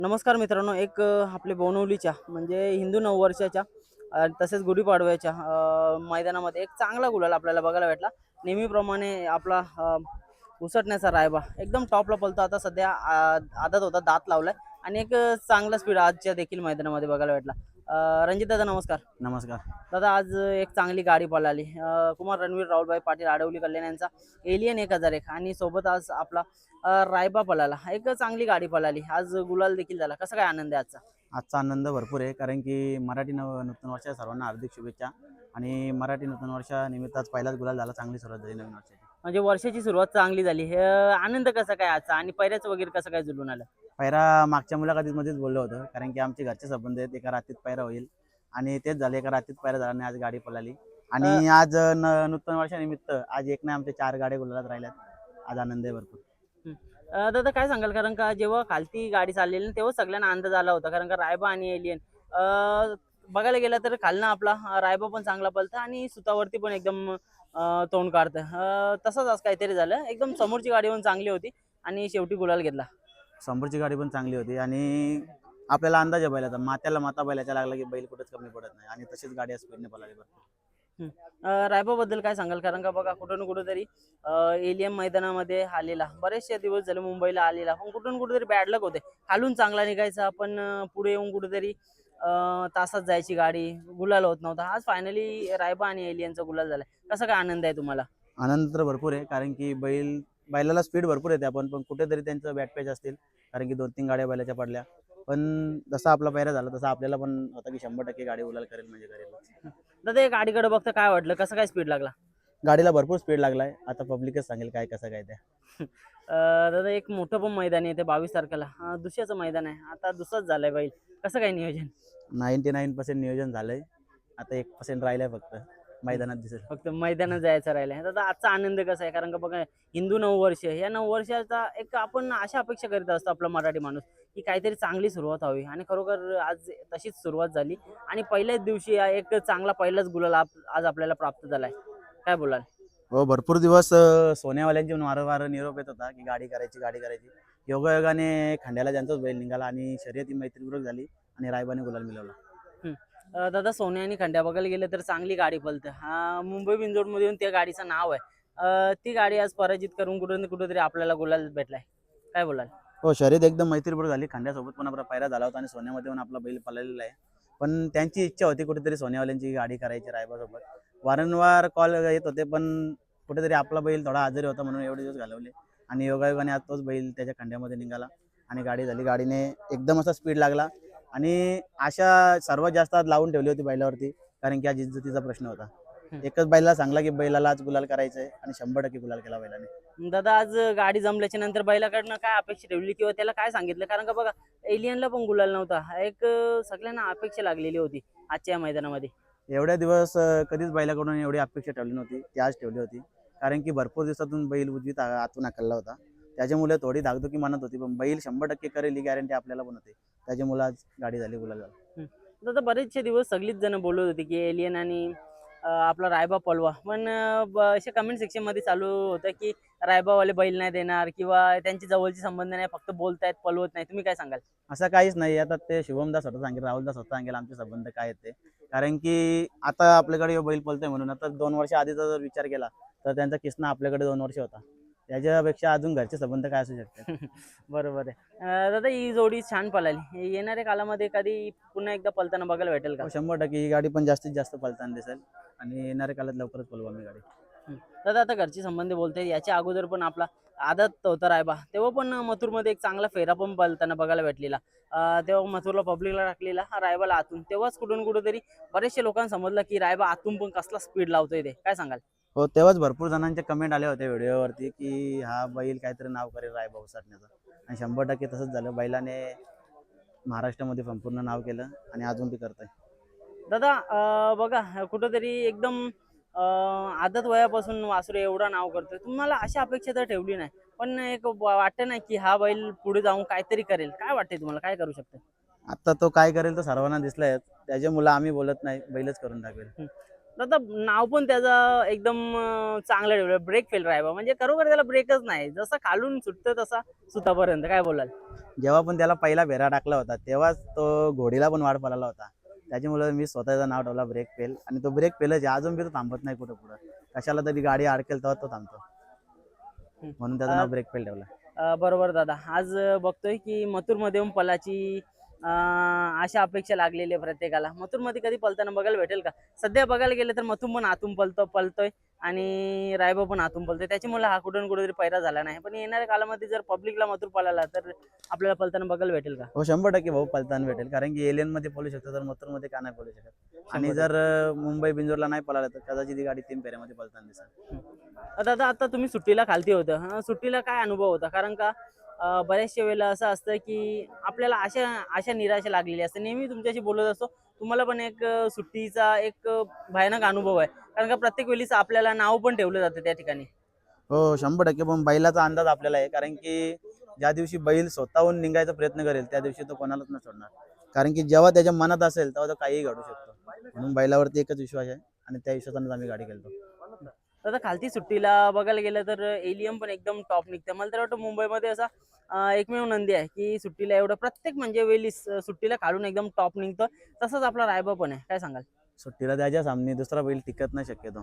नमस्कार मित्रांनो, एक आपले बोनवलीच्या म्हणजे हिंदू नववर्षाच्या तसेच गुढीपाडव्याच्या मैदानामध्ये एक चांगला गुलाल आपल्याला बघायला भेटला. नेहमीप्रमाणे आपला उसटण्याचा रायबा एकदम टॉपला पळतो. आता सध्या आदत होता, दात लावलाय आणि एक चांगला स्पीड आजच्या देखील मैदानामध्ये बघायला भेटला. रणजित दादा नमस्कार. नमस्कार. दादा आज एक चांगली गाडी पळाली. कुमार रणवीर राहुलभाई पाटील आडवली कल्याण यांचा एलियन 1001 आणि सोबत आज आपला रायबा पळाला. एक चांगली गाडी पळाली. आज गुलाल देखील झाला. कसा काय आनंद आहे आजचा? आजचा आनंद भरपूर आहे, कारण की मराठी नूतन वर्षाच्या सर्वांना हार्दिक शुभेच्छा. आणि मराठी नूतन वर्षानिमित्त आज पहिलाच गुलाल झाला, चांगली सुरुवात झाली नवीन वर्षाची. म्हणजे वर्षाची सुरुवात चांगली झाली. हे आनंद कसा काय आजचा आणि पैऱ्याचं वगैरे कसं काय जुळून आलं? पैरा मागच्या मुलाखतीमध्येच बोललो होतो, कारण की आमचे घरचे संबंध आहेत, एका रात्रीत पैरा होईल आणि तेच झाले. एका रात्रीत पैरा झाला आणि आज गाडी पळाली. आणि आज नूतन वर्षानिमित्त आज एक नाही आमच्या 4 गाड्या गुलालात राहिल्यात. आज आनंद आहे भरपूर. दादा काय सांगाल, कारण का जेव्हा खालती गाडी चाललेली ना तेव्हा सगळ्यांना अंदाज आला होता, कारण का रायबा आणि एलियन बघायला गेला तर खालना आपला रायबा पण चांगला पळतं आणि सुतावरती पण एकदम तोंड काढतं. तसंच आज काहीतरी झालं. एकदम समोरची गाडी पण चांगली होती आणि शेवटी गुलाल घेतला. समोरची गाडी पण चांगली होती आणि आपल्याला अंदाज आहे बैलाचा, मात्याला माता बैलाच्या लागला की बैल कुठेच कमी पडत नाही आणि तशीच गाडी स्पीडने पळाली भरपूर. रायबा बद्दल काय सांगाल, कारण का बघा कुठून कुठेतरी एलियन मैदानामध्ये आलेला, बरेचसे दिवस झाले मुंबईला आलेला, पण कुठून कुठेतरी बॅड लक होते. खालून चांगला निघायचा पण पुढे येऊन कुठेतरी तासात जायची गाडी, गुलाल होत नव्हता. आज फायनली रायबा आणि एलियनचा गुलाल झालाय. कसा काय आनंद आहे तुम्हाला? आनंद तर भरपूर आहे, कारण की बैलाला स्पीड भरपूर येते, पण कुठेतरी त्यांचं बॅकपेज असतील, कारण की 2-3 गाड्या बैलाच्या पडल्या. पण जसा आपला पैरा झाला तसा आपल्याला पण होता की 100% गाडी गुलाल करेल म्हणजे करेल. दादा एक गाडीकडे बघता काय वाटलं, कसं काय स्पीड लागला? गाडीला भरपूर स्पीड लागलाय, आता पब्लिकच सांगेल काय कसं काय ते. दादा एक मोठं पण मैदान आहे ते 22 तारखेला, दुसऱ्याचं मैदान आहे, आता दुसरंच झालंय बैल. कसं काय नियोजन? 99% नियोजन झालंय, आता 1% राहिलंय फक्त मैदानात दिसेल. फक्त मैदानात जायचं राहिलंय. दादा आजचा आनंद कसा आहे, कारण का बघा हिंदू नववर्ष, या नववर्षाचा एक आपण अशा अपेक्षा करीत असतो आपला मराठी माणूस, की काहीतरी चांगली सुरुवात व्हावी आणि खरोखर आज तशीच सुरुवात झाली आणि पहिल्याच दिवशी एक चांगला पहिलाच गुलाल आज आपल्याला प्राप्त झालाय. काय बोलाल? हो, भरपूर दिवस सोन्यावाल्यांची वारंवार निरोप येत होता की गाडी करायची गाडी करायची. योगायोगाने खंड्याला ज्यांचाच बैल निघाला आणि शर्यती मैत्रीपूर्वक झाली आणि रायबाने गुलाल मिळवला. दादा सोन्या आणि खंड्या बघायला गेलं तर चांगली गाडी पळते. मुंबई बिंजोडमध्ये येऊन त्या गाडीचं नाव आहे. ती गाडी आज पराजित करून कुठे कुठेतरी आपल्याला गुलाल भेटलाय. काय बोलाल? हो, शर्यत एकदम मैत्रीपूर्वक झाली. खंड्यासोबत पण आपला पैरा झाला होता आणि सोन्यामध्ये पण आपला बैल पळालेला आहे. पण त्यांची इच्छा होती कुठेतरी सोन्यावाल्यांची गाडी करायची रायबासोबत. वारंवार कॉल येत होते, पण कुठेतरी आपला बैल थोडा आजारी होता म्हणून एवढे दिवस घालवले आणि योगायोगाने आज तोच बैल त्याच्या खंड्यामध्ये निघाला आणि गाडी झाली. गाडीने एकदम असा स्पीड लागला आणि आशा सर्वात जास्त आज लावून ठेवली होती बैलावरती, कारण की आज इज्जतीचा प्रश्न होता. एकच बैलाला सांगला की बैलाला आज गुलाल करायचंय आणि 100% गुलाल केला बैलाने. दादा आज गाडी जमल्याच्या नंतर बैलाकडनं काय अपेक्षा ठेवली किंवा त्याला काय सांगितलं, कारण का बघा एलियनला पण गुलाल नव्हता. एक सगळ्यांना अपेक्षा लागलेली होती आजच्या मैदानामध्ये. एवढ्या दिवस कधीच बैलाकडून एवढी अपेक्षा ठेवली नव्हती, ती आज ठेवली होती, कारण की भरपूर दिवसातून बैल उजवीत आतून हाकलला होता. त्याच्यामुळे थोडी धाकधुकी मनात होती, पण बैल 100% करेल ही गॅरंटी आपल्याला पण होती. त्याच्यामुळे आज गाडी झाली, गुलाल झाला. दादा बरेचसे दिवस सगळीच जण बोलत होते की एलियन आणि आपला रायबा पळवा, पण असे कमेंट सेक्शन मध्ये चालू होतं की रायबावाले बैल नाही देणार किंवा त्यांची जवळची संबंध नाही, फक्त बोलतायत पळवत नाही. तुम्ही काय सांगाल? असं काहीच नाही. आता ते शुभमदास स्वतः सांगेल, राहुलदास स्वतः सांगेल आमचे संबंध काय आहेत ते, कारण की आता आपल्याकडे बैल पळतोय म्हणून. आता 2 वर्ष आधीचा जर विचार केला तर त्यांचा किस्ना आपल्याकडे 2 वर्ष होता, त्याच्यापेक्षा अजून घरचे संबंध काय असू शकतात. बरोबर आहे. दादा ही जोडी छान पळाली. येणाऱ्या कालामध्ये कधी पुन्हा एकदा पळताना बघायला भेटेल का? 100% ही गाडी पण जास्तीत जास्त पळताना दिसेल आणि येणाऱ्या काळात लवकरच पळवू आम्ही गाडी. दादा आता घरचे संबंध बोलते, याच्या अगोदर पण आपला आदत होता रायबा, तेव्हा पण मथुरमध्ये एक चांगला फेरा पण पळताना बघायला भेटलेला. तेव्हा मथुरला पब्लिकला टाकलेला, रायबाला आतून. तेव्हाच कुठून कुठेतरी बरेचशे लोकांना समजलं की रायबा आतून पण कसला स्पीड लावतोय ते. काय सांगाल? हो, तेव्हाच भरपूर जणांचे कमेंट आले होते व्हिडिओवरती की हा बैल काहीतरी नाव करेल रायबा उसाटण्याचं, आणि 100% तसंच झालं. बैलाने महाराष्ट्रामध्ये संपूर्ण नाव केलं आणि अजून बी करतोय. दादा बघा कुठंतरी एकदम आदत वयापासून वासरू एवढा नाव करतोय, तुम्हाला अशा अपेक्षा तर ठेवली नाही, पण एक वाटतं ना की हा बैल पुढे जाऊन काहीतरी करेल. काय वाटतंय तुम्हाला, काय करू शकतं? आता तो काय करेल तर सर्वांना दिसलाय, त्याच्यामुळे आम्ही बोलत नाही, बैलच करून टाकेल. दादा नाव पण त्याचं एकदम चांगलं ठेवलं, ब्रेक फेल राहावा, म्हणजे खरोखर त्याला ब्रेकच नाही, जसं खालून सुटतं तसा सुतापर्यंत. काय बोलाल? जेव्हा पण त्याला पहिला भेरा टाकला होता तेव्हाच तो घोडीला पण वाढ पळाला होता. त्याच्यामुळे मी स्वतःचं नाव ठेवला ब्रेक फेल, आणि तो ब्रेक फेलच आहे. अजून बी तो थांबत नाही कुठं पुढं. कशाला तरी गाडी अडकेल तेव्हा तो थांबतो, हम्म. म्हणून त्याचं अ, नाव ब्रेक फेल ठेवलं. बरोबर दादा. आज बघतोय की मथुरमध्ये येऊन पलाची अशा अपेक्षा लागलेली आहे प्रत्येकाला. मथुरमध्ये कधी पलताना बघायला भेटेल का? सध्या बघायला गेलं तर मथुर पण आतून पलतोय आणि रायबा पण आतून पलतोय, त्याच्यामुळे हा कुठून कुठेतरी पैरा झाला नाही. पण येणाऱ्या काळामध्ये जर पब्लिकला मथुर पळाला तर आपल्याला पलताना बघायला भेटेल का? हो, 100% भाऊ पलताना भेटेल, कारण की एलियन मध्ये पळू शकतो तर मथुरमध्ये का नाही पळू शकत. आणि 100%. जर मुंबई बिंजोरला नाही पळाला तर कदाचित ही गाडी 3 फेऱ्यामध्ये पळताना दिसेल. दादा आता तुम्ही सुट्टीला खालती होतं, सुट्टीला काय अनुभव होता? कारण का बऱ्याचशा वेळेला असं असतं की आपल्याला अशा अशा निराशा लागलेली असते. नेहमी तुमच्याशी बोलत असतो, तुम्हाला पण एक सुट्टीचा एक भयानक अनुभव आहे, कारण का प्रत्येक वेळीच आपल्याला नाव पण ठेवलं जातं त्या ठिकाणी. हो, 100%. पण बैलाचा अंदाज आपल्याला आहे, कारण की ज्या दिवशी बैल स्वतःहून निघायचा प्रयत्न करेल त्या दिवशी तो कोणालाच न सोडणार. कारण की जेव्हा त्याच्या मनात असेल तेव्हा तो काहीही घडू शकतो. म्हणून बैलावरती एकच विश्वास आहे, आणि त्या विश्वासानेच आम्ही गाडी खेळतो. आता खालती सुट्टीला बघायला गेलं तर एलियम पण एकदम टॉप निघतं. मला तर वाटतं मुंबईमध्ये असा एकमेव नंदी आहे की सुट्टीला एवढं प्रत्येक म्हणजे वेळी सुट्टीला खालून एकदम टॉप निघतं. तसंच आपला रायबा पण आहे. काय सांगाल? सुट्टीला त्याच्या सामने दुसरा बैल टिकत नाही शक्यतो,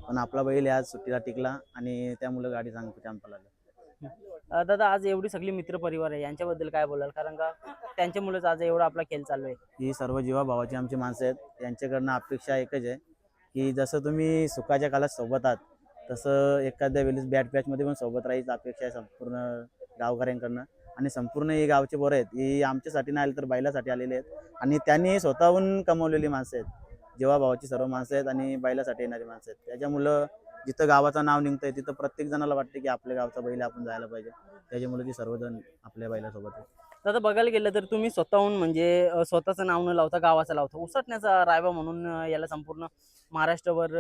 पण आपला बैल आज सुट्टीला टिकला आणि त्यामुळे गाडी छान पळाली. दादा आज एवढी सगळी मित्र परिवार आहे, यांच्याबद्दल काय बोलाल? कारण का त्यांच्यामुळेच आज एवढा आपला खेळ चालू आहे. ही सर्व जीवाभावाची आमची माणसं आहेत. यांच्याकडनं अपेक्षा एकच आहे की जसं तुम्ही सुखाच्या काळात सोबत आहात, तसं एखाद्या वेळेस बॅट पॅचमध्ये पण सोबत राहायची अपेक्षा आहे संपूर्ण गावकऱ्यांकडनं. आणि संपूर्ण ही गावचे पोरं आहेत, ही आमच्यासाठी नाही आले तर बैलासाठी आलेले आहेत, आणि त्यांनी स्वतःहून कमवलेली माणसं आहेत. जीवाभावाची सर्व माणसं आहेत आणि बैलासाठी येणारी माणसं आहेत. त्याच्यामुळं जिथं गावाचं नाव निघतंय तिथं प्रत्येक जणाला वाटते की आपल्या गावचा बैल आपण जायला पाहिजे. त्याच्यामुळे ती सर्वजण आपल्या बैलासोबत आहेत. दादा बघायला गेलं तर तुम्ही स्वतःहून म्हणजे स्वतःचं नाव न लावता गावाचं लावता. उसटण्याचा रायबा म्हणून याला संपूर्ण महाराष्ट्रभर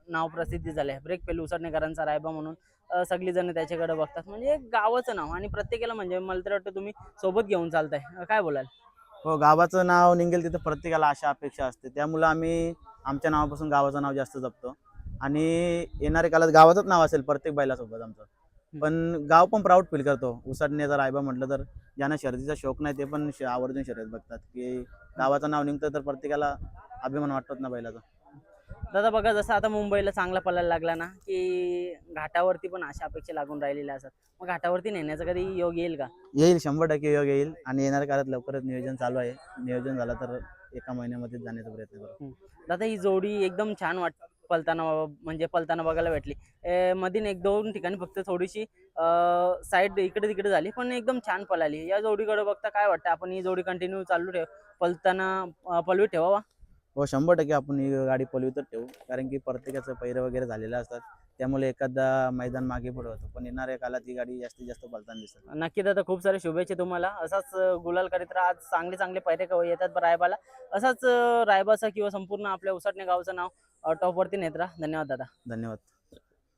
नाव प्रसिद्धी झाले आहे. ब्रेक पेल उसटणेकरांचा रायबा म्हणून सगळी जण त्याच्याकडे बघतात. म्हणजे एक गावाचं नाव, आणि प्रत्येकाला म्हणजे मला तर वाटतं तुम्ही सोबत घेऊन चालताय. काय बोलाल? हो, गावाचं नाव निघेल तिथं प्रत्येकाला अशा अपेक्षा असते. त्यामुळं आम्ही आमच्या नावापासून गावाचं नाव जास्त जपतो, आणि येणाऱ्या काळात गावाचंच नाव असेल प्रत्येक बैलासोबत आमचं. पण गाव पण प्राऊड फील करतो. उसाटण्याचा रायबा म्हटलं तर ज्यांना शर्यतीचा शौक नाही ते पण आवर्जून शर्यत बघतात, की गावाचं नाव निघतं तर प्रत्येकाला अभिमान वाटतोच ना बैलाचा. दादा बघा जसं आता मुंबईला चांगला पळायला लागला ना, की घाटावरती पण अशा अपेक्षा लागून राहिलेल्या असतात. मग घाटावरती नेण्याचा कधी योग येईल का? येईल, 100% योग येईल, आणि येणाऱ्या काळात लवकरच नियोजन चालू आहे. नियोजन झालं तर एका महिन्यामध्येच जाण्याचा प्रयत्न करू. दादा ही जोडी एकदम छान पलताना, म्हणजे पलताना बघायला भेटली. मधील एक दोन ठिकाणी फक्त थोडीशी साईड इकडे तिकडे झाली, पण एकदम छान पळाली. या जोडीकडे बघता काय वाटतं, आपण ही जोडी कंटिन्यू चालू पलताना पलवी ठेवावा? हो, 100% आपण ही गाडी पळवितच ठेवू, कारण की प्रत्येकाचं पैरं वगैरे झालेलं असतात. त्यामुळे एखादा मैदान मागे पुढे होतं, पण येणाऱ्या काळात ही गाडी जास्तीत जास्त पळताना दिसेल. नक्की दादा, खूप सारे शुभेच्छा तुम्हाला. असाच गुलाल करीत राहा. आज चांगले चांगले पैरे येतात रायबाला. असाच रायबाचा किंवा संपूर्ण आपल्या उसाटणे गावचं नाव टॉपवरती नेत राहा. धन्यवाद दादा. धन्यवाद.